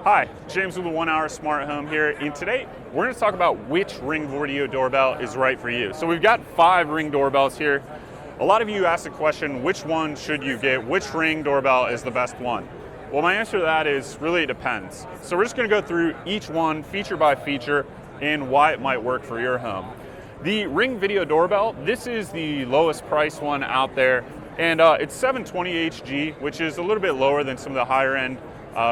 Hi, James with the 1 Hour Smart Home here, and today we're going to talk about which Ring video doorbell is right for you. So we've got 5 Ring doorbells here. A lot of you asked the question, which one should you get? Which Ring doorbell is the best one? Well, my answer to that is really it depends. So we're just going to go through each one feature by feature and why it might work for your home. The Ring video doorbell, this is the lowest price one out there, and it's 720HG, which is a little bit lower than some of the higher end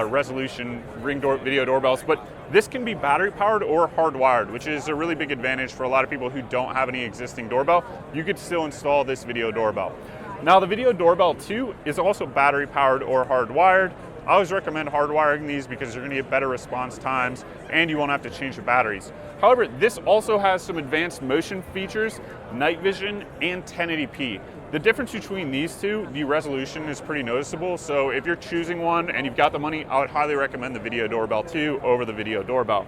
resolution video doorbells, but this can be battery powered or hardwired, which is a really big advantage for a lot of people who don't have any existing doorbell. You could still install this video doorbell. Now the video doorbell 2 is also battery powered or hardwired. I always recommend hardwiring these because you're going to get better response times and you won't have to change the batteries. However, this also has some advanced motion features, night vision, and 1080p. The difference between these two, the resolution is pretty noticeable. So if you're choosing one and you've got the money, I would highly recommend the video doorbell 2 over the video doorbell.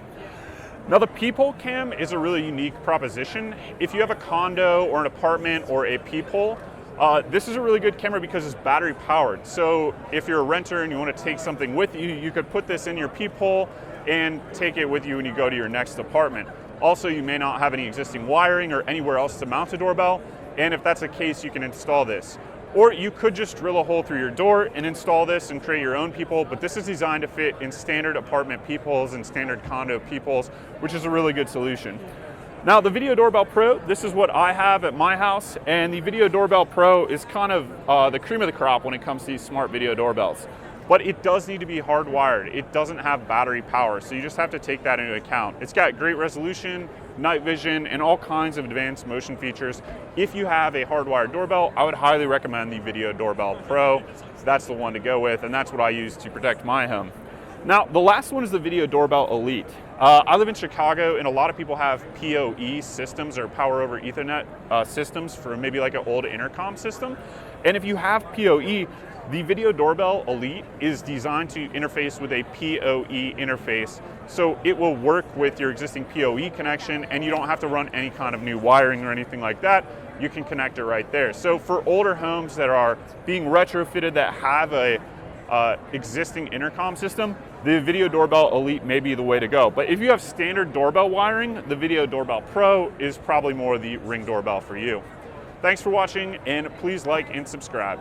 Now the Peephole cam is a really unique proposition. If you have a condo or an apartment or a peephole, this is a really good camera because it's battery powered. So if you're a renter and you want to take something with you, you could put this in your peephole and take it with you when you go to your next apartment. Also, you may not have any existing wiring or anywhere else to mount a doorbell. And if that's the case, you can install this. Or you could just drill a hole through your door and install this and create your own peephole, but this is designed to fit in standard apartment peepholes and standard condo peepholes, which is a really good solution. Now the Video Doorbell Pro, this is what I have at my house, and the Video Doorbell Pro is kind of the cream of the crop when it comes to these smart video doorbells. But it does need to be hardwired. It doesn't have battery power, so you just have to take that into account. It's got great resolution, night vision, and all kinds of advanced motion features. If you have a hardwired doorbell, I would highly recommend the Video Doorbell Pro. That's the one to go with, and that's what I use to protect my home. Now, the last one is the Video Doorbell Elite. I live in Chicago, and a lot of people have PoE systems or power over Ethernet systems for maybe like an old intercom system. And if you have PoE, the Video Doorbell Elite is designed to interface with a PoE interface, so it will work with your existing PoE connection, and you don't have to run any kind of new wiring or anything like that. You can connect it right there. So for older homes that are being retrofitted that have a existing intercom system, the Video Doorbell Elite may be the way to go. But if you have standard doorbell wiring, the Video Doorbell Pro is probably more the Ring doorbell for you. Thanks for watching, and please like and subscribe.